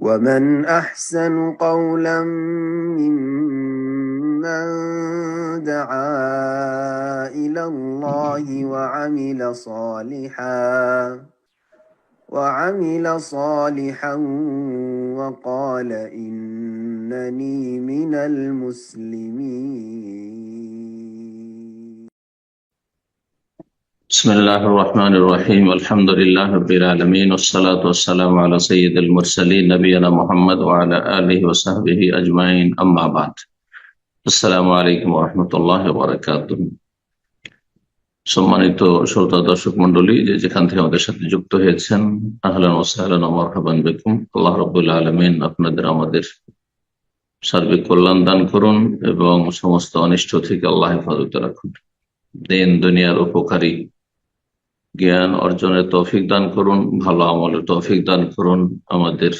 ومن أحسن قولا ممن دعا إلى الله وعمل صالحا وقال إنني من المسلمين. بسم الله الرحمن الرحيم الحمد لله رب العالمين والصلاة والسلام على سيد المرسلين نبينا محمد وعلى آله وصحبه أجمعين أما بعد السلام عليكم ورحمة الله وبركاته। সম্মানিত শ্রোতা দর্শক মন্ডলী, যেখান থেকে আমাদের সাথে যুক্ত হয়েছেন, আহলান ওয়া সাহলান ওয়া মারহাবান বিকুম। আল্লাহ রাব্বুল আলামিন আপনাদের আমাদের সার্বিক কল্যাণ দান করুন এবং সমস্ত অনিষ্ট থেকে আল্লাহ হেফাজতে রাখুন। দিন দুনিয়ার উপকারী জ্ঞান অর্জনের তৌফিক দান করুন, ভালো আমলের তৌফিক দান করুন, আমাদের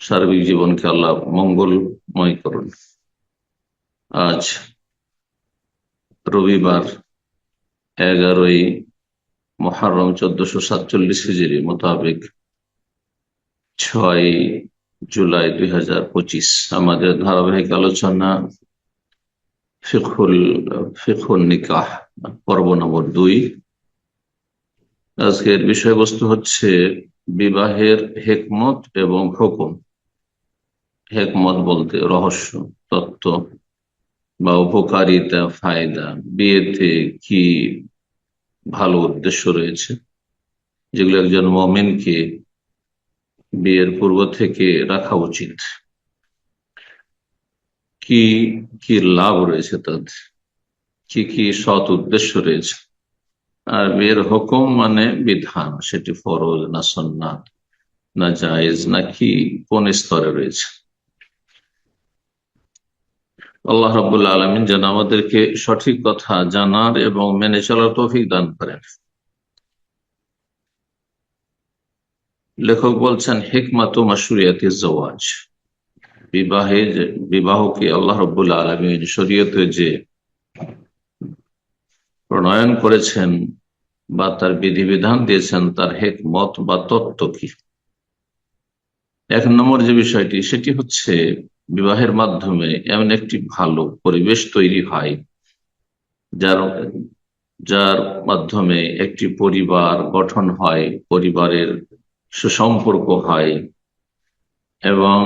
সার্বিক জীবনকে আল্লাহ মঙ্গলময় করুন। আজ রবিবার 11ই মুহররম 1447 হিজরি মোতাবেক 6 জুলাই 2025 আমাদের ধারাবাহিক আলোচনা ফিকহুন নিকাহ পর্ব নম্বর 2। আজকের বিষয়বস্তু হচ্ছে বিবাহের হিকমত এবং হুকুম। হিকমত বলতে রহস্য, তত্ত্ব বা উপকারিতা, ফায়দা, বিয়েতে কি ভালো উদ্দেশ্য রয়েছে যেগুলো একজন মুমিনকে বিয়ের পূর্ব থেকে রাখা উচিত, কি কি লাভ রয়েছে তাদের, কি কি সৎ উদ্দেশ্য রয়েছে। আর বিয়ের হুকুম মানে বিধান, সেটি ফরজ না সুন্নাত না জায়েজ নাকি কোন স্তরে রয়েছে। আল্লাহ রাব্বুল আলামিন যেন আমাদেরকে সঠিক কথা জানার এবং মেনে চলার তৌফিক দান করেন। লেখক বলছেন হিকমাতু মাশরুইয়াতি যাওয়াজ, বিবাহকে আল্লাহ রাব্বুল আলামিন শরীয়তে যে প্রণয়ন করেছেন বা তার বিধিবিধান দিয়েছেন তার হিকমত বা তত্ত্ব কি। 1 নম্বর যে বিষয়টি সেটি হচ্ছে বিবাহের মাধ্যমে এমন একটি ভালো পরিবেশ তৈরি হয় যার মাধ্যমে একটি পরিবার গঠন হয়, পরিবারের সুসম্পর্ক হয় এবং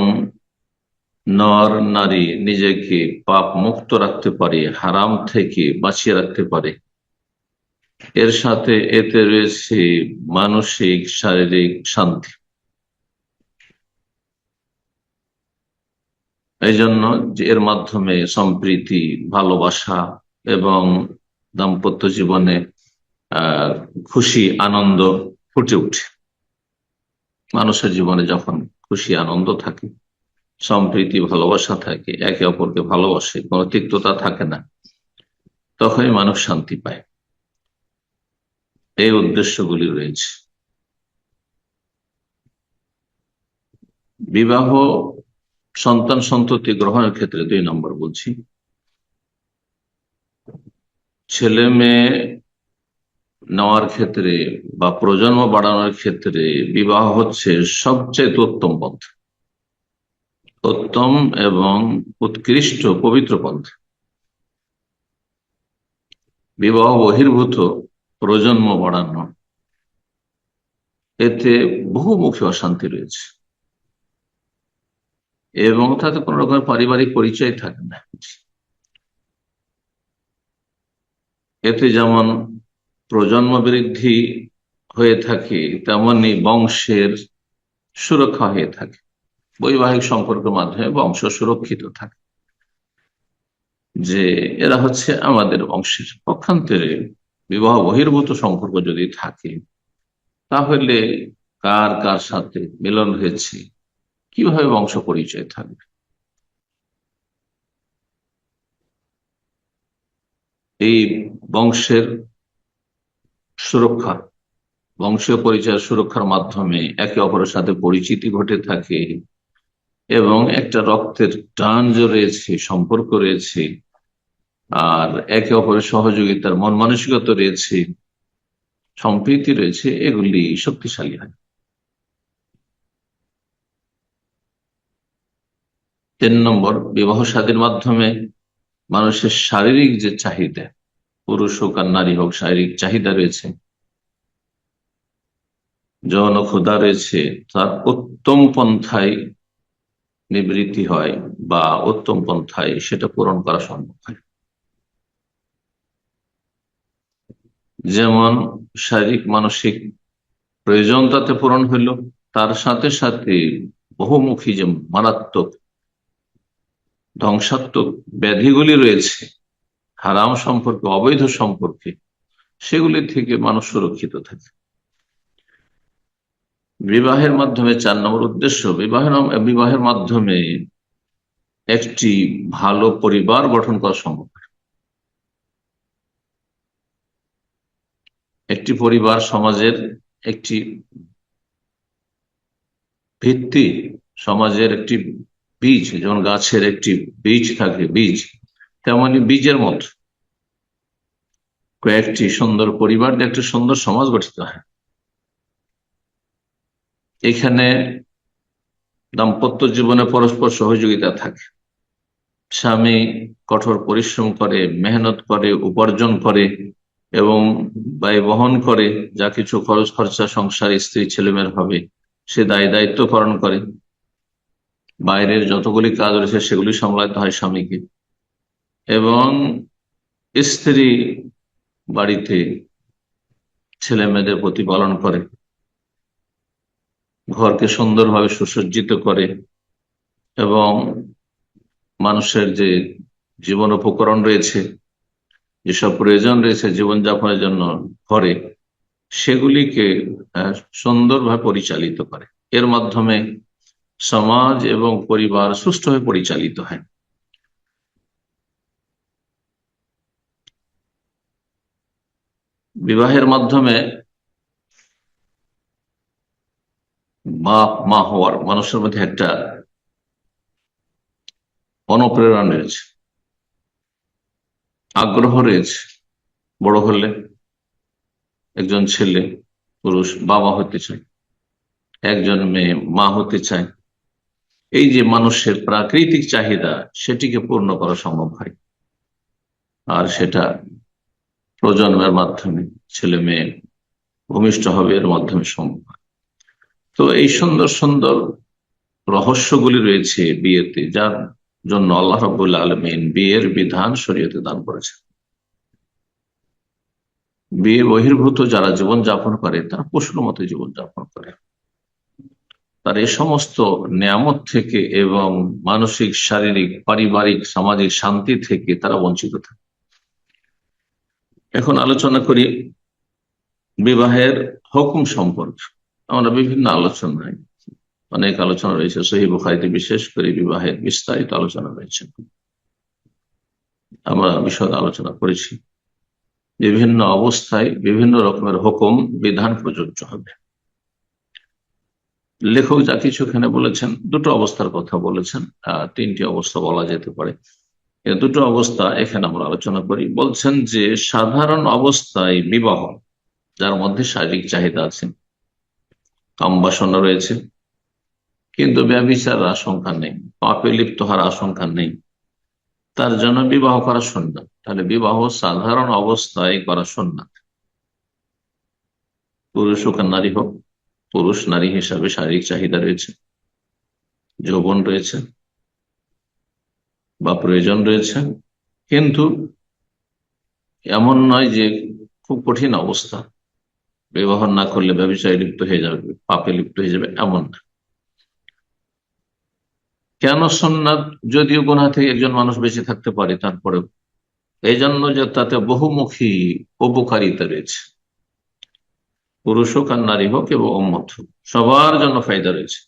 নর নারী নিজেকে পাপ মুক্ত রাখতে পারে, হারাম থেকে বাঁচিয়ে রাখতে পারে। এর সাথে এতে রয়েছে মানসিক শারীরিক শান্তি। এই জন্য যে এর মাধ্যমে সম্প্রীতি, ভালোবাসা এবং দাম্পত্য জীবনে খুশি আনন্দ ফুটে ওঠে। মানুষের জীবনে যখন খুশি আনন্দ থাকে, সম্প্রীতি ভালোবাসা থাকে, একে অপরকে ভালোবাসে, কোনো তিক্ততা থাকে না, তখনই মানুষ শান্তি পায়। এই উদ্দেশ্যগুলি রয়েছে। বিবাহ সন্তান সন্ততি গ্রহণের ক্ষেত্রে 2 নম্বর বলছি, ছেলে মেয়ে নেওয়ার ক্ষেত্রে বা প্রজন্ম বাড়ানোর ক্ষেত্রে বিবাহ হচ্ছে সবচেয়ে উত্তম পন্থা, উত্তম এবং উৎকৃষ্ট পবিত্র পন্থা। বিবাহ বহির্ভূত প্রজন্ম বাড়ানো, এতে বহুমুখী অশান্তি রয়েছে এবং তাতে কোন রকমের পারিবারিক পরিচয় থাকে না। এতে যেমন প্রজন্ম বৃদ্ধি হয়ে থাকে, তেমনি বংশের সুরক্ষা হয়ে থাকে। বৈবাহিক সম্পর্কের মাধ্যমে বংশ সুরক্ষিত থাকে, যে এরা হচ্ছে আমাদের বংশের। পক্ষান্তরে বিবাহ বহির্ভূত সম্পর্ক যদি থাকে, তাহলে কার কার সাথে মিলন হয়েছে, কিভাবে বংশ পরিচয় থাকবে। এই বংশের সুরক্ষা, বংশীয় পরিচয়ের সুরক্ষার মাধ্যমে একে অপরের সাথে পরিচিতি ঘটে থাকে এবং একটা রক্তের টান রয়েছে, সম্পর্ক রয়েছে, আর একে অপরের সহযোগিতার মন মানসিকতা রয়েছে, সম্প্রীতি রয়েছে, এগুলি শক্তিশালী হয়। 3 নম্বর, বিবাহ শাদীর মাধ্যমে মানুষের শারীরিক যে চাহিদা, পুরুষ হোক আর নারী হোক, শারীরিক চাহিদা রয়েছে, যৌন ক্ষুধা রয়েছে, তার উত্তম পন্থায় নিবৃত্তি হয় বা উত্তম পন্থায় সেটা পূরণ করা সম্ভব হয়। যেমন শারীরিক মানসিক প্রয়োজন তাতে পূরণ হইল, তার সাথে সাথে বহুমুখী যে মারাত্মক ধ্বংসাত্মক ব্যাধিগুলি রয়েছে হারাম সম্পর্কে, অবৈধ সম্পর্কে, সেগুলি থেকে মানুষ সুরক্ষিত থাকে। বিবাহের মাধ্যমে 4 নম্বর উদ্দেশ্য, বিবাহের মাধ্যমে একটি ভালো পরিবার গঠন করা সম্ভব। একটি পরিবার সমাজের একটি ভিত্তি, সমাজের একটি বীজ, যেমন গাছের একটি বীজ থাকে, বীজ তেমনি বীজের মতো কয়েকটি সুন্দর পরিবার দিয়ে একটি সুন্দর সমাজ গঠিত হয়। এখানে দাম্পত্য জীবনে পরস্পর সহযোগিতা থাকে, স্বামী কঠোর পরিশ্রম করে, মেহনত করে, উপার্জন করে এবং ব্যয় বহন করে, যা কিছু খরচ খরচা সংসার স্ত্রী ছেলেমেয়ের হবে সে দায় দায়িত্ব পালন করে, বাইরের যতগুলি কাজ রয়েছে সেগুলি সামলাতে হয় স্বামীকে, এবং স্ত্রী বাড়িতে ছেলে মেয়েদের প্রতিপালন করে, ঘরকে সুন্দরভাবে সুসজ্জিত করে এবং মানুষের যে জীবন উপকরণ রয়েছে, যেসব প্রয়োজন রয়েছে জীবনযাপনের জন্য ঘরে, সেগুলিকে সুন্দরভাবে পরিচালিত করে। এর মাধ্যমে সমাজ এবং পরিবার সুষ্ঠুভাবে পরিচালিত হয়। বিবাহের মাধ্যমে বাপ মা হওয়ার মানুষের মধ্যে একটা অনুপ্রেরণা রয়েছে, আগ্রহ রয়েছে। বড় হলে একজন ছেলে পুরুষ বাবা হতে চায়, একজন মেয়ে মা হতে চায়। এই যে মানুষের প্রাকৃতিক চাহিদা, সেটিকে পূর্ণ করা সম্ভব হয়, আর সেটা প্রজন্মের মাধ্যমে ছেলে মেয়ে ভূমিষ্ঠ হবে, এর মাধ্যমে সম্ভব হয়। তো এই সুন্দর সুন্দর রহস্যগুলি রয়েছে বিয়েতে, যার জন্য আল্লাহ রাব্বুল আলামিন বিয়ের বিধান শরীয়তে দান করেছে। বিয়ে বহির্ভূত যারা জীবন যাপন করে তারা পশুর মতো জীবন যাপন করে, তার এই সমস্ত নিয়ামত থেকে এবং মানসিক, শারীরিক, পারিবারিক, সামাজিক শান্তি থেকে তারা বঞ্চিত থাকে। এখন আলোচনা করি বিবাহের হুকুম সম্পর্কে। আমরা বিভিন্ন আলোচনায়, অনেক আলোচনা রয়েছে, সহিহ বুখারীতে বিশেষ করে বিবাহের বিস্তারিত আলোচনা রয়েছে, আমরা বিশদ আলোচনা করেছি। বিভিন্ন অবস্থায় বিভিন্ন রকমের হুকুম বিধান প্রযোজ্য হবে। লেখক যা কিছু এখানে বলেছেন, দুটো অবস্থার কথা বলেছেন, 3টি অবস্থা বলা যেতে পারে। দুটো অবস্থা এখানে আমরা আলোচনা করি। বলছেন যে সাধারণ অবস্থায় বিবাহ, যার মধ্যে শারীরিক চাহিদা আছে, কামবাসনা রয়েছে, কিন্তু ব্যভিচারের আশঙ্কা নেই, পাপে লিপ্ত হওয়ার আশঙ্কা নেই, তার জন্য বিবাহ করা সুন্নাত। তাহলে বিবাহ সাধারণ অবস্থায় করা সুন্নাত। পুরুষ হোক আর নারী হোক, পুরুষ নারী হিসাবে শারীরিক চাহিদা রয়েছে, যৌবন রয়েছে বা প্রয়োজন রয়েছে, কিন্তু এমন নয় যে খুব কঠিন অবস্থা, ব্যবহার না করলে ব্যবসায় লিপ্ত হয়ে যাবে, পাপে লিপ্ত হয়ে যাবে, এমন না। কেন সুন্নাত? যদিও গুনাহ থেকে একজন মানুষ বেঁচে থাকতে পারে, তারপরে এই জন্য যে তাতে বহুমুখী উপকারিতা রয়েছে, পুরুষ হোক আর নারী হোক এবং উম্মত হোক, সবার জন্য ফায়দা রয়েছে।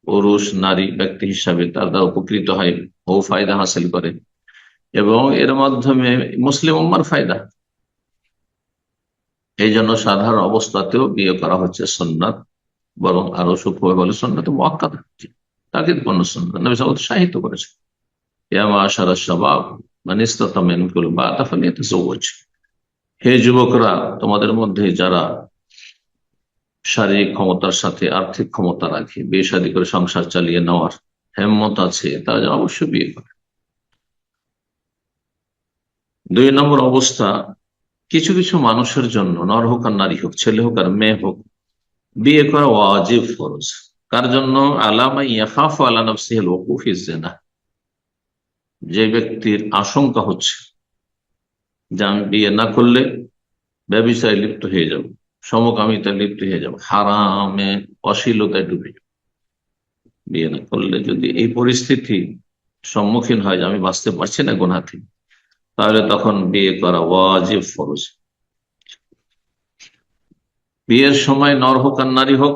পুরুষ নারী ব্যক্তি হিসাবে তার দ্বারা উপকৃত হয়, বহু ফায়দা হাসিল করে, এবং এর মাধ্যমে মুসলিম উম্মার ফায়দা। এই জন্য সাধারণ অবস্থাতেও বিয়ে করা হচ্ছে সুন্নাত, বরং আরো সূক্ষ্ম বলে সুন্নাত মুআক্কাদা, তাকিদপূর্ণ সুন্নাত। নবী সাল্লাল্লাহু আলাইহি ওয়াসাল্লাম সাহিত্য করেছে, ইয়া মাশারাশ শাবাব মান ইসতাতা মিনকুল বা'তা ফালিয়াতাযাওয়াজ। হে যুবকরা, তোমাদের মধ্যে যারা শারীরিক ক্ষমতার সাথে আর্থিক ক্ষমতা রাখে, বিয়ে শাদী করে সংসার চালিয়ে নেওয়ার, হেম্মত আছে তারা যেন অবশ্যই বিয়ে করে। 2 নম্বর অবস্থা, কিছু কিছু মানুষের জন্য, নর হোক আর নারী হোক, ছেলে হোক আর মেয়ে হোক, বিয়ে করা ওয়াজিব, ফরজ। কার জন্য? আলামা ইয়াখাফু আলা নাফসিহিল ওকুফ ফি জিনা, যে ব্যক্তির আশঙ্কা হচ্ছে যে আমি বিয়ে না করলে ব্যভিচারে লিপ্ত হয়ে যাব, সমকামিতায় লিপ্ত হয়ে যাব, হারামে অশ্লীলতায় ডুবে যাব। বিয়ে না করলে যদি এই পরিস্থিতি সম্মুখীন হয় যে আমি বাঁচতে পারছি না গুনাহ থেকে, তাহলে তখন বিয়ে করা ওয়াজিব, ফরজ। বিয়ের সময় নর হোক আর নারী হোক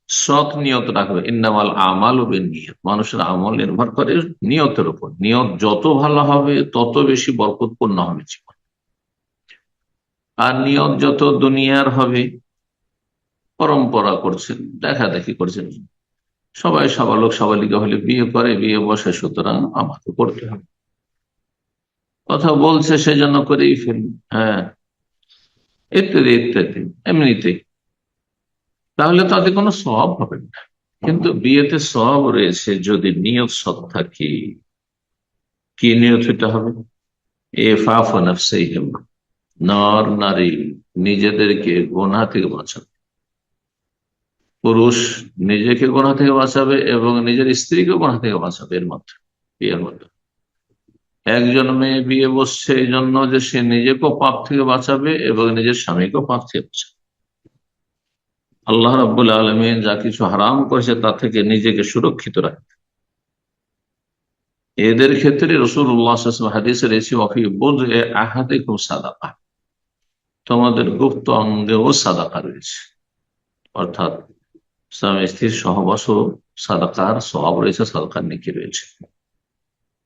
সৎ নিয়ত রাখবে। ইন্নামাল আমাল বিন্নিয়াত, মানুষের আমল নির্ভর করে নিয়তের উপর। নিয়ত যত ভালো হবে তত বেশি বরকতপূর্ণ হবে জীবন। আর নিয়ত যত দুনিয়ার হবে, পরম্পরা করছেন, দেখা দেখি করছেন, সবাই সাবালক সাবালিকা হলে বিয়ে করে, বিয়ে বসে, সুতরাং আমাকে করতে হবে, কথা বলছে সেজন্য করেই ফেলি, হ্যাঁ, ইত্যাদি ইত্যাদি, এমনিতেই, তাহলে তাদের কোনো সওয়াব হবে না। কিন্তু বিয়েতে সওয়াব রয়েছে যদি নিয়ত সৎ থাকে। কি নিয়ত হতে হবে? ইফাফ নাফসিহিম, নর নারী নিজেদেরকে গুনাহ থেকে বাঁচাবে। পুরুষ নিজেকে গুনাহ থেকে বাঁচাবে এবং নিজের স্ত্রীকে গুনাহ থেকে বাঁচাবে। এর মধ্যে, বিয়ের মধ্যে একজন মেয়ে বিয়ে বসছে এই জন্য যে সে নিজেকেও পাপ থেকে বাঁচাবে এবং নিজের স্বামীকেও পাপ থেকে বাঁচাবে। আল্লাহ রাব্বুল আলামিন যা কিছু হারাম করেছে তা থেকে নিজেকে সুরক্ষিত রাখবে। এদের ক্ষেত্রে রাসূলুল্লাহ সাল্লাল্লাহু আলাইহি ওয়াসাল্লাম হাদিসে রয়েছে, ওয়াফি বুদ'i আহাদিকুম সাদাকা, তোমাদের গুপ্ত অঙ্গেও সাদাকা রয়েছে, অর্থাৎ স্বামী স্ত্রীর সহবাসও সাদাকার সওয়াব রয়েছে, সাদাকার নেকি রয়েছে।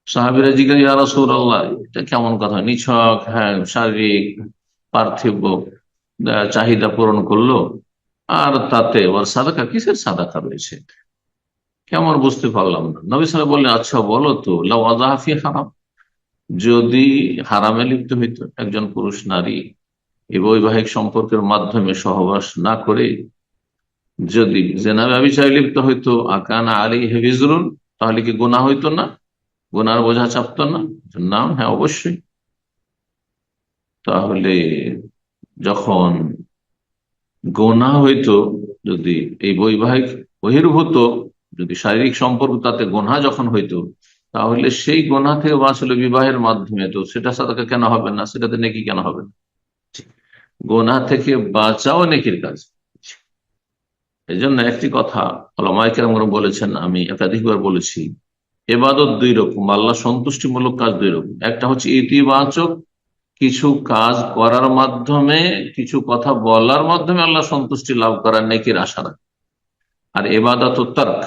সাহাবীরা জিজ্ঞাসা, ইয়া রাসূলুল্লাহ, এটা কেমন কথা? নিছক হ্যাঁ শারীরিক পার্থিব চাহিদা পূরণ করলো, আর তাতে ওর সাদাকা, কিসের সাদাকা রয়েছে? কেমন, বুঝতে পারলাম না। নবী সাল্লাল্লাহু আলাইহি ওয়াসাল্লাম বললেন, আচ্ছা বলো তো, লাউ আযাহা ফি হারাম, যদি হারামে লিপ্ত হইতো, একজন পুরুষ নারী এই বৈবাহিক সম্পর্কের মাধ্যমে সহবাস না করে যদি জেনা ব্যভিচারে লিপ্ত হইতো, আকানা আলাইহি বিজরুন, তাহলে কি গুনাহ হইতো না? গুনার বোঝা চাপতো না? নাম, হ্যাঁ অবশ্যই। তাহলে যখন গুনাহ হইতো, যদি এই বৈবাহিক বহির্ভূত যদি শারীরিক সম্পর্ক, তাতে গুনাহ যখন হইতো, তাহলে সেই গুনাহ থেকে বাঁচলো বিবাহের মাধ্যমে, তো সেটা সাদাকা কেন হবে না? সেটাতে নেকি কেন হবে না? গুনাহ থেকে বাঁচাও নেকির কাজ। এই জন্য একটি কথা ওলামায়ে কেরাম বলেছেন, আমি একাধিকবার বলেছি, ইবাদত 2 রকম, আল্লাহ সন্তুষ্টিমূলক কাজ 2 রকম। একটা হচ্ছে ইতিবাচক কিছু কাজ করার মাধ্যমে, কিছু কথা বলার মাধ্যমে আল্লাহ সন্তুষ্টি লাভ করার নেকির আশা রাখে। আর ইবাদত তারক,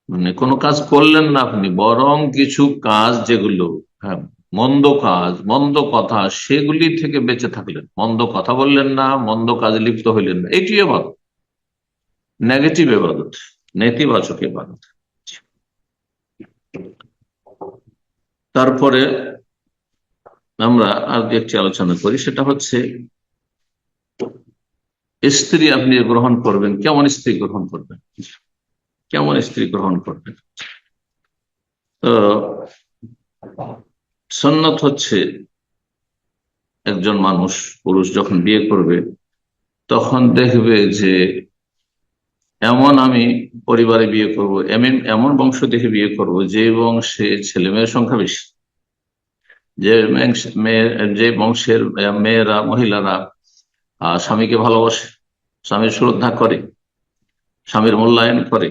মানে কোনো কাজ করলেন না আপনি, বরং কিছু কাজ যেগুলো হ্যাঁ মন্দ কাজ, মন্দ কথা, সেগুলি থেকে বেঁচে থাকলেন, মন্দ কথা বললেন না, মন্দ কাজে লিপ্ত হইলেন না, এটি ইবাদত, নেগেটিভ ইবাদত, নেতিবাচক ইবাদত। তারপরে আমরা আর একটি আলোচনা করি, সেটা হচ্ছে স্ত্রী আপনি গ্রহণ করবেন, কেমন স্ত্রী গ্রহণ করবেন, কেমন স্ত্রী গ্রহণ করবেন। তো সুন্নাত হচ্ছে, একজন মানুষ, পুরুষ যখন বিয়ে করবে তখন দেখবে যে এমন আমি পরিবারে বিয়ে করব, এমন এমন বংশ দেখে বিয়ে করব যে বংশে ছেলে মেয়ের সংখ্যা বেশি, যে যে বংশের মেয়েরা, মহিলারা স্বামীকে ভালোবাসে, স্বামীর শ্রদ্ধা করে, স্বামীর মূল্যায়ন করে।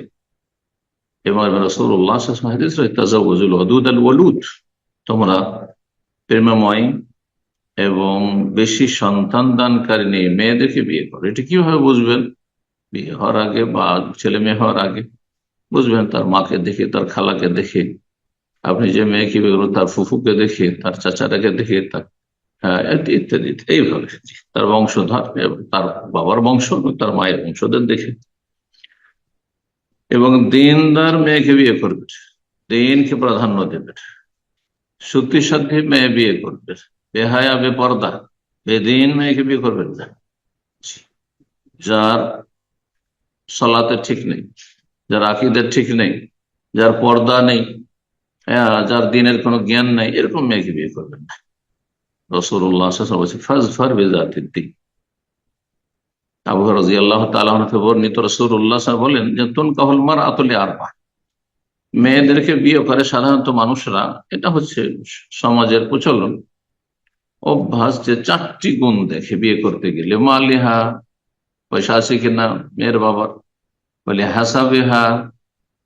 এবং রাসূলুল্লাহ সাল্লাল্লাহু আলাইহি ওয়াসাল্লাম হাদিস রয়েছে, তাজাওয়াজুল ওয়াদুদ আল ওয়ালুদ, তোমরা প্রেমময় এবং বেশি সন্তান দানকারী মেয়েদেরকে বিয়ে করো। এটা কিভাবে বুঝবেন? বিয়ে হওয়ার আগে বা ছেলে মেয়ে হওয়ার আগে বুঝবেন, তার মাকে দেখে, তার খালাকে দেখে। আপনি যে মেয়েকে বিয়ে করবেন তার ফুফুকে দেখে, তার চাচাটাকে দেখে, তার ইত্যাদি, এইভাবে তার বংশধর, তার বাবার বংশ, তার মায়ের বংশদের দেখে। এবং দিনদার মেয়েকে বিয়ে করবে, দিনকে প্রাধান্য দেবে, সত্যি মেয়ে বিয়ে করবে, বেহায়া বেপর্দা বেদিন মেয়েকে বিয়ে করবেন না, যার সালাতে ঠিক নেই, যার আকীদা ঠিক নেই, যার পর্দা নেই, যার দিনের কোনো জ্ঞান নেই, এরকম মেয়েকে বিয়ে করবেন না। রাসূলুল্লাহ সাল্লাল্লাহু আলাইহি ওয়াসাল্লাম ফাজফার বিযাতিদ দ্বীন। আবু হুরায়রা রাদিয়াল্লাহু তাআলা আনহু থেকে বর্ণিত, রাসূলুল্লাহ সাল্লাল্লাহু আলাইহি ওয়াসাল্লাম বলেন যে তুনকাহুল মারআতু লিআরবা, মেয়েদেরকে বিয়ে করে সাধারণত মানুষরা, এটা হচ্ছে সমাজের প্রচলন অভ্যাস, যে 4টি গুণ দেখে বিয়ে করতে গেলে। মালিহা, পয়সা আছে কিনা মেয়ের বাবার, বলে হাসাবিহা,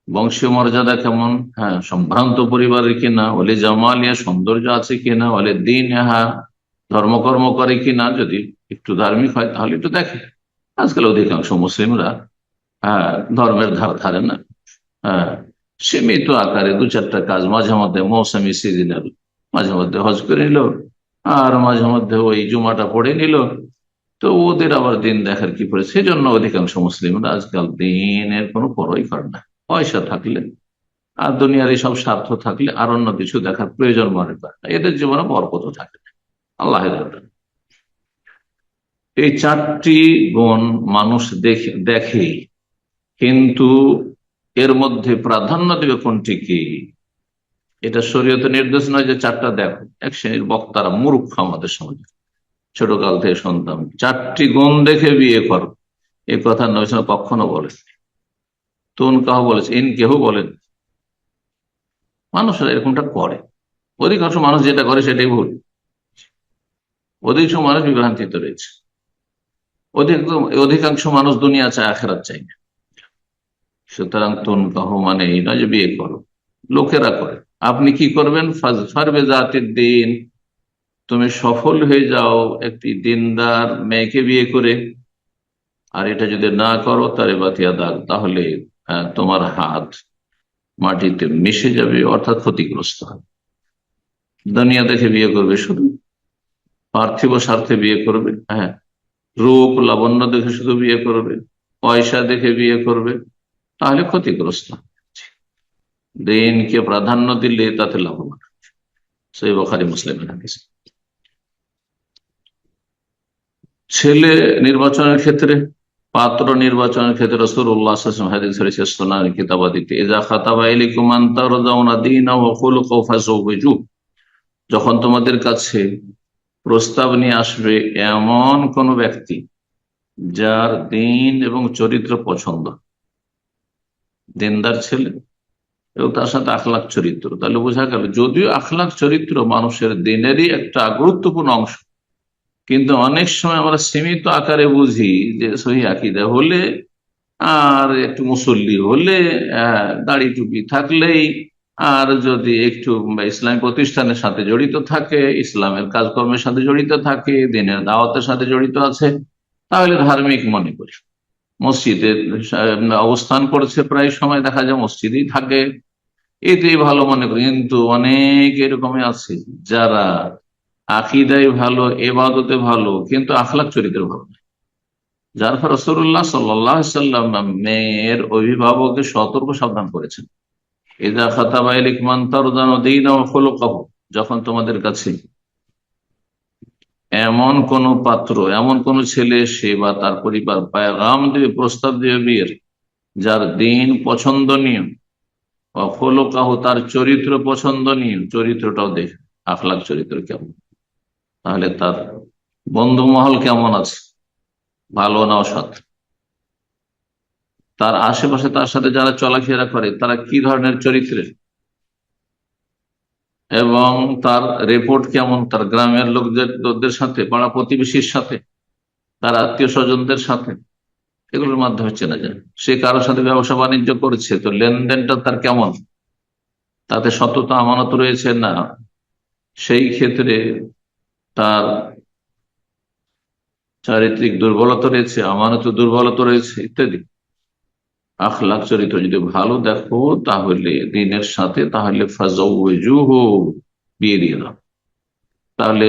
বংশীয় মর্যাদা কেমন, হ্যাঁ সম্ভ্রান্ত পরিবারের কিনা, বলে জামালিয়া, সৌন্দর্য আছে কিনা, বলে দিন, হ্যাঁ ধর্মকর্ম করে কিনা, যদি একটু ধার্মিক হয় তাহলে একটু দেখে। আজকাল অধিকাংশ মুসলিমরা ধর্মের ধার ধারে না, হ্যাঁ সীমিত আকারে 2-4টা কাজ, মাঝে মধ্যে মৌসুমী সিজনাল, মাঝে মধ্যে হজ করে নিল, আর মাঝে মধ্যে ওই জুমাটা পড়ে নিল। তো ওদের আবার দিন দেখার কি পড়ে, সেই জন্য অধিকাংশ মুসলিমরা আজকাল দিনের কোনো পরোই করে না। পয়সা থাকলে আর দুনিয়ার এইসব স্বার্থ থাকলে আর অন্য কিছু দেখার প্রয়োজন মনে করে না, এদের জীবনে বরকত থাকে না। আল্লাহ এই 4টি গুণ মানুষ দেখে, কিন্তু এর মধ্যে প্রাধান্য দেবে কোনটি কি, এটা শরীয়তে নির্দেশ নয় যে 4টা দেখো। এক শ্রেণীর বক্তারা মূর্খ আমাদের সমাজে, ছোট কাল থেকে শুনতাম 4টি গুণ দেখে বিয়ে করো, এই কথা নবী সাল্লাল্লাহু আলাইহি ওয়াসাল্লাম কখনো বলেন। তুন কাহ বলেছে, ইন কেহ বলেন। মানুষরা এরকমটা করে, অধিকাংশ মানুষ যেটা করে সেটাই ভুল। অধিকাংশ মানুষ বিভ্রান্তিতে রয়েছে। অধিকাংশ মানুষ দুনিয়া চায়, আখেরাত চাই না। সুতরাং তুন কাহ মানে এই নয় যে বিয়ে করো, লোকেরা করে। আপনি কি করবেন? ফাজফার বিযাতিদ দ্বীন, তুমি সফল হয়ে যাও একটি দিনদার মেয়েকে বিয়ে করে। আর এটা যদি না করো তারে বাতিয়া দাগ, তাহলে তোমার হাত মাটিতে মিশে যাবে, অর্থাৎ ক্ষতিগ্রস্ত হবে। দুনিয়া দেখে বিয়ে করবে, শুধু পার্থিব স্বার্থে বিয়ে করবে, হ্যাঁ রূপ লাবণ্য দেখে শুধু বিয়ে করবে, পয়সা দেখে বিয়ে করবে, তাহলে ক্ষতিগ্রস্ত। দিনকে প্রাধান্য দিলে তাতে লাভবান। সহিহ বুখারী মুসলিমের হাদিস। ছেলে নির্বাচনের ক্ষেত্রে, পাত্র নির্বাচনের ক্ষেত্রে রাসূলুল্লাহ সাল্লাল্লাহু আলাইহি ওয়াসাল্লাম হাদিস রয়েছে সুনান কিতাবাদিতে, ইযা খাতাবা ইলাইকুম মান তারদাউনা দীনাহু ওয়া খুলুকাহু ফাযাওবিজু, যখন তোমাদের কাছে প্রস্তাব নিয়ে আসবে এমন কোন ব্যক্তি যার দিন এবং চরিত্র পছন্দ, দিনদার ছেলে এবং তার সাথে আখলাক চরিত্র, তাহলে বোঝা গেল যদিও আখলাক চরিত্র মানুষের দিনেরই একটা গুরুত্বপূর্ণ অংশ, কিন্তু অনেক সময় আমরা সীমিত আকারে বুঝি যে সহি আকীদা হলে আর একটু মুসল্লি হলে, দাড়ি টুপি থাকলেই, আর যদি একটু ইসলামী প্রতিষ্ঠানের সাথে জড়িত থাকে, ইসলামের কাজকর্মের সাথে জড়িত থাকে, দিনের দাওয়াতের সাথে জড়িত আছে, তাহলে ধার্মিক মনে করি। মসজিদে অবস্থান করছে, প্রায় সময় দেখা যায় মসজিদেই থাকে, এতেই ভালো মনে করি। কিন্তু অনেক এরকমই আছে যারা আকীদায় ভালো, ইবাদতে ভালো, কিন্তু আখলাক চরিত্র ভালো না। যার ফলে রাসূলুল্লাহ সাল্লাল্লাহু আলাইহি ওয়াসাল্লাম মেয়ের অভিভাবককে সতর্ক সাবধান করেছেন, ইযা খাতাবা ইলাইকুম মান তারদাউনা দীনাহু ওয়া খুলুকাহু, যখন তোমাদের কাছে এমন কোন পাত্র, এমন কোন ছেলে এসে বা তার পরিবার পেগাম দেবে, প্রস্তাব দেবে বিয়ের, যার দিন পছন্দনীয়, ওয়া খুলুকাহু তার চরিত্র পছন্দনীয়, চরিত্রটাও দেখে, আখলাক চরিত্র কেমন, তাহলে তার বন্ধু মহল কেমন আছে, ভালো না অসৎ, তার আশেপাশে তার সাথে যারা চলাফেরা করে তারা কি ধরনের চরিত্রের, এবং তার রিপোর্ট কেমন, তার গ্রামের লোকদের সাথে, পাড়া প্রতিবেশীর সাথে, তার আত্মীয় স্বজনদের সাথে, এগুলোর মাধ্যমে চেনা যায়। সে কারোর সাথে ব্যবসা বাণিজ্য করছে, তো লেনদেনটা তার কেমন, তাতে সততা আমানত রয়েছে না, সেই ক্ষেত্রে তার চারিত্রিক দুর্বলতা রয়েছে, আমানত দুর্বলতা রয়েছে ইত্যাদি। আখলাক চরিত্র যদি ভালো দেখো তাহলে দিনের সাথে, তাহলে ফাজাউজুহু, বিয়ে দিয়ে দাও। তাহলে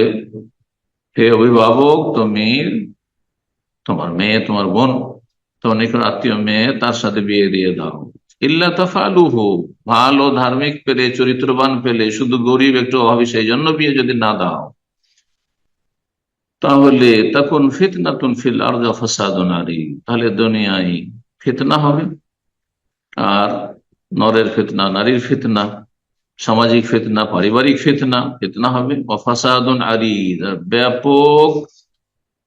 হে অভিভাবক, তুমি তোমার মেয়ে, তোমার বোন, তোমার নিকট আত্মীয় মেয়ে, তার সাথে বিয়ে দিয়ে দাও। ইল্লা তাফালুহু, ভালো ধার্মিক পেলে, চরিত্রবান পেলে, শুধু গরিব একটু অভাবী সেই জন্য বিয়ে যদি না দাও, তাহলে তখন ফিতনাতুন ফিল আরদি ওয়া ফাসাদুন আলীম, তাহলে দুনিয়ায় ফিতনা হবে আর নরের ফিতনা, নারীর ফিতনা, সামাজিক ফিতনা, পারিবারিক ফিতনা, ফিতনা হবে অফাসাদুন আরিদ, ব্যাপক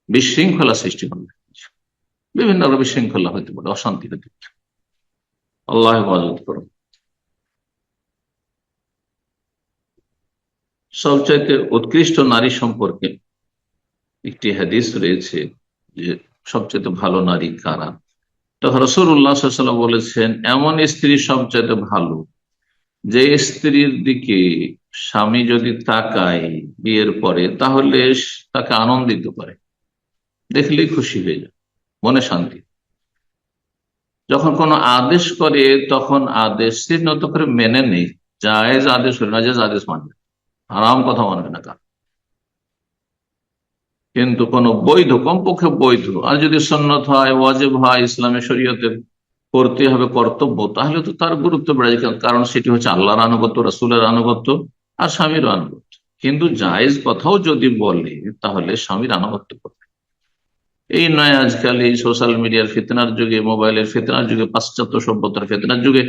বিশৃঙ্খলা সৃষ্টি হবে, বিভিন্ন রকম বিশৃঙ্খলা হতে পারে, অশান্তি হতে পারে। আল্লাহ হেফাজত করুন। সবচাইতে উৎকৃষ্ট নারী সম্পর্কে একটি হাদিস রয়েছে যে সবচেয়ে ভালো নারী কারা, তখন রাসূলুল্লাহ সাল্লাল্লাহু আলাইহি ওয়াসাল্লাম বলেছেন, এমন স্ত্রী সবচেয়ে ভালো যে স্ত্রীর দিকে স্বামী যদি তাকায় বিয়ের পরে, তাহলে তাকে আনন্দিত করে, দেখলেই খুশি হয়ে যায়, মনে শান্তি। যখন কোনো আদেশ করে তখন আদেশ সে নত করে মেনে নেই, জায়েজ আদেশ করে, নাজায়েজ আদেশ মানবে, হারাম কথা মানবে না কার। কিন্তু কোন বৈধ, কমপক্ষে বৈধ, আর যদি সুন্নত হয়, ওয়াজিব হয়, ইসলামের শরীয়তে করতে হবে কর্তব্য, তাহলে তো তার গুরুত্ব বেড়ে যায়, কারণ সেটি হচ্ছে আল্লাহর আনুগত্য, রাসূলের আনুগত্য আর স্বামীর আনুগত্য। কিন্তু জায়েজ কথাও যদি বলে তাহলে স্বামীর আনুগত্য করবে। এই নয় আজকাল এই সোশ্যাল মিডিয়ার ফিতনার যুগে, মোবাইলের ফিতনার যুগে, পাশ্চাত্য সভ্যতার ফিতনার যুগে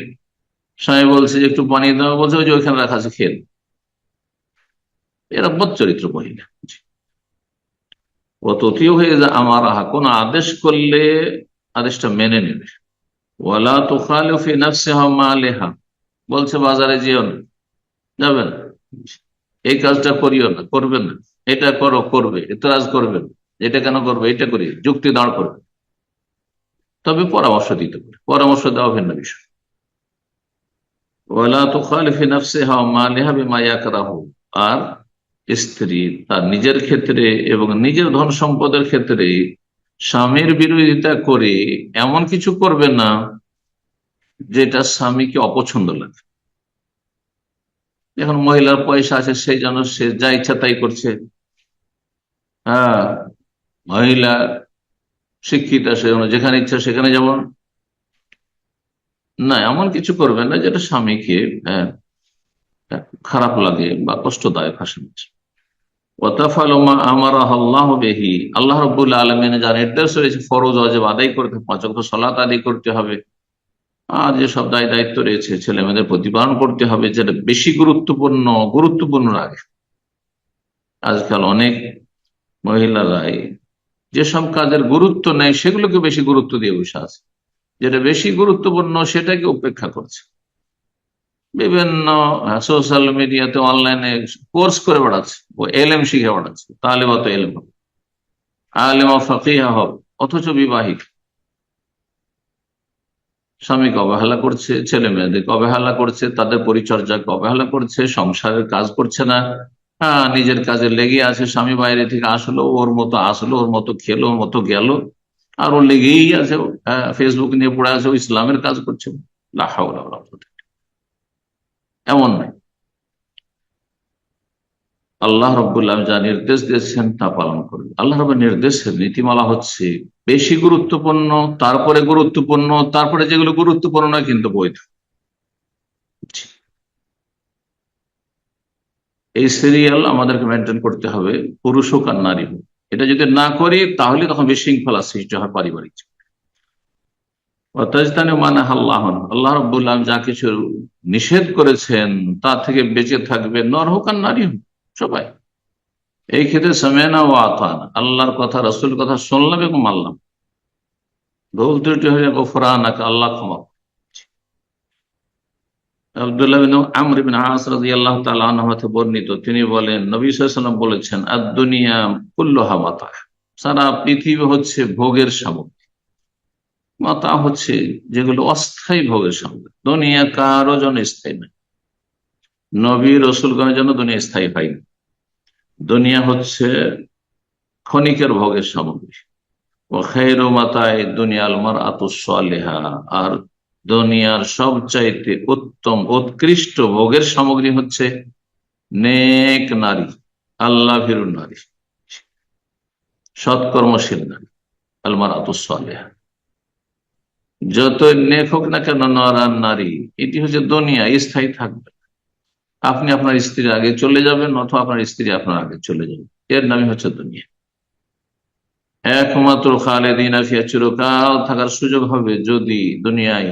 স্বামী বলছে যে একটু পানি দেওয়া, বলছে ওই যে ওইখানে রাখা আছে খেয়ে, এরা বদ চরিত্র মহিলা। ও তথিও হয়ে যায় আমার আহা, কোন আদেশ করলে আদেশটা মেনে নেবে। ওয়ালা তুখালিফু ফি নাফসিহা মা আলাইহা, বলছে বাজারে যেও না, যাবে না, এই কাজটা করিও না, করবে না, এটা করো, করবে, এতরাজ করবে না, এটা কেন করবে, এটা করি, যুক্তি দাঁড় করবে। তবে পরামর্শ দিতে পারে, পরামর্শ দেওয়া ভিন্ন বিষয়। ওয়ালা তুখালিফু ফি নাফসিহা মা আলাইহা বিমা ইয়াকরাহু, আর স্ত্রী তার নিজের ক্ষেত্রে এবং নিজের ধন সম্পদের ক্ষেত্রে স্বামীর বিরোধিতা করে এমন কিছু করবে না যেটা স্বামীকে অপছন্দ লাগে। এখন মহিলার পয়সা আছে, সেই জন্য সে যা ইচ্ছা তাই করছে। হ্যাঁ, মহিলা শিক্ষিতা, সে যেখানে ইচ্ছা সেখানে যেমন, না এমন কিছু করবে না যেটা স্বামীকে আহ, খারাপ লাগে বা কষ্টদায়ক হাসি। আল্লাহ রাব্বুল আলামিন যা নির্দেশ রয়েছে, ফরজ ওয়াজিব আদায় করতে, 5 ওয়াক্ত সালাত আদায় করতে হবে, আর যে সব দায় দায়িত্ব রয়েছে ছেলে মেয়েদের প্রতিপালন করতে হবে, যেটা বেশি গুরুত্বপূর্ণ, গুরুত্বপূর্ণ আগে। আজকাল অনেক মহিলারাই যেসব কাজের গুরুত্ব নেই সেগুলোকে বেশি গুরুত্ব দিয়ে বসে আছে, যেটা বেশি গুরুত্বপূর্ণ সেটাকে উপেক্ষা করছে। বিভিন্ন সোশ্যাল মিডিয়াতে, অনলাইনে কোর্স করে বেড়াচ্ছে, ও এলএম শিখে বেড়াচ্ছে, তাহলে অত এলএম হবে, আলেমা ফাকিহা হবে, অথচ বিবাহিত। স্বামীকে অবহেলা করছে, ছেলে মেয়েদেরকে অবহেলা করছে, তাদের পরিচর্যাকে অবহেলা করছে, সংসারের কাজ করছে না। হ্যাঁ, নিজের কাজে লেগে আছে, স্বামী বাইরে থেকে আসলো, ওর মতো আসলো, ওর মতো খেলো, ওর মতো গেল, আর ও লেগেই আছে, ফেসবুক নিয়ে পড়ে আছে, ও ইসলামের কাজ করছে। লা হাওলা ওয়ালা কুওয়াতা। এমন নাই। আল্লাহ রাব্বুল আলামিন যা নির্দেশ দিয়েছেন তা পালন করবে। আল্লাহ রাব্বুল নির্দেশের নীতিমালা হচ্ছে বেশি গুরুত্বপূর্ণ, তারপরে গুরুত্বপূর্ণ, তারপরে যেগুলো গুরুত্বপূর্ণ নয় কিন্তু বৈধ। এই সিরিয়াল আমাদেরকে মেনটেন করতে হবে, পুরুষ হোক আর নারী হোক। এটা যদি না করি তাহলে তখন বিশৃঙ্খলা সৃষ্টি হয় পারিবারিক। আল্লাহ রাব্বুল আলামিন যা কিছু নিষেধ করেছেন তা থেকে বেঁচে থাকবে, নর হোক আর নারী হোক, সবাই। এই ক্ষেত্রে সামিআনা ওয়া আতানা, আল্লাহর কথা, রাসূল কথা শুনলাম এবং মানলাম, ভুল ত্রুটি হয়ে গফরানাক, আল্লাহ ক্ষমা। আব্দুল্লাহ বিন আমর বিন আস রাদিয়াল্লাহু তাআলা আনহু হতে বর্ণিত, তিনি বলেন নবী সাল্লাল্লাহু আলাইহি ওয়াসাল্লাম বলেছেন, আদ-দুনিয়া কুল্লুহা মাতা, সারা পৃথিবী হচ্ছে ভোগের সামগ্রী। মাতা হচ্ছে যেগুলো অস্থায়ী ভোগের সামগ্রী, দুনিয়া কারো জন্য স্থায়ী নয়, নবী রাসূলগণের জন্য দুনিয়া স্থায়ী হয়নি। দুনিয়া হচ্ছে ক্ষণিকের ভোগের সামগ্রী। ও খায়রু মাতায়ে দুনিয়াল মারআতুস সালিহা, আর দুনিয়ার সবচাইতে উত্তম, উৎকৃষ্ট ভোগের সামগ্রী হচ্ছে নেক নারী, আল্লাহ ভীরু নারী, সৎকর্মশীল নারী, আল মারআতুস সালিহা। যত নেক হোক না কেন নর আর নারী, এটি হচ্ছে দুনিয়া, স্থায়ী থাকবে। আপনি আপনার স্ত্রীর আগে চলে যাবেন, অথবা আপনার স্ত্রী আপনার আগে চলে যাবে, এর নামই হচ্ছে দুনিয়া। একমাত্র খালেদিনা ফিহা, চিরকাল থাকার সুযোগ হবে যদি দুনিয়ায়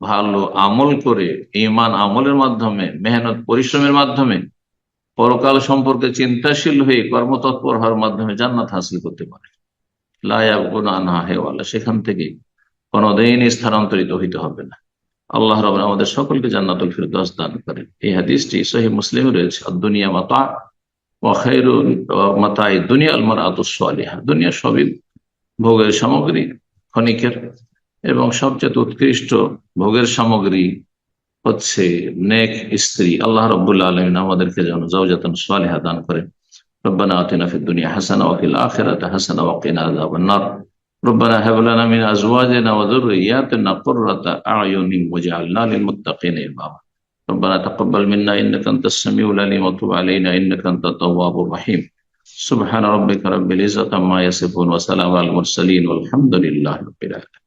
ভালো আমল করে, ঈমান আমলের মাধ্যমে, মেহনত পরিশ্রমের মাধ্যমে, পরকাল সম্পর্কে চিন্তাশীল হয়ে কর্মতৎপর হওয়ার মাধ্যমে জান্নাত হাসিল করতে পারে। লা ইয়াবগুনা আনহা হেওয়ালা, সেখান থেকে কোনদিন স্থানান্তরিত হইতে হবে না। আল্লাহ রাব্বুল আলামিন আমাদের সকলকে জান্নাতুল ফিরদাউস দান করেন। এই হাদিসটি সহিহ মুসলিমে রয়েছে, দুনিয়া মাতা ওয়া খায়রুল মাতাই দুনিয়া আল মারআতুস সালিহা, দুনিয়া সবই ভোগের সামগ্রী, ক্ষণিকের, এবং সবচেয়ে উৎকৃষ্ট ভোগের সামগ্রী হচ্ছে নেক স্ত্রী। আল্লাহ রাব্বুল আলামিন আমাদেরকে যেন যাওজাতান সালিহা দান করেন। রব্বানা আতিনা ফিদ দুনিয়া হাসানা ওয়া ফিল আখিরাতি হাসানা ওয়া কিনা আযাবান নার। রব্বানা হাব লানা মিন আজওয়াজিনা ওয়া যুররিয়্যাতিনা কুররাতা আ'য়ুনিন ওয়াজআলনা লিল মুত্তাকিনা ইমামা। রব্বানা তাকাব্বাল মিন্না ইন্নাকা আনতাস সামিউল আলিম ওয়া তুব আলাইনা ইন্নাকা আনতাত তাওয়াবুর রহিম। সুবহানা রাব্বিকা রাব্বিল ইজ্জাতি আম্মা ইয়াসিফুন ওয়া সালামুন আলাল মুরসালিন ওয়ালহামদুলিল্লাহি রাব্বিল আলামিন।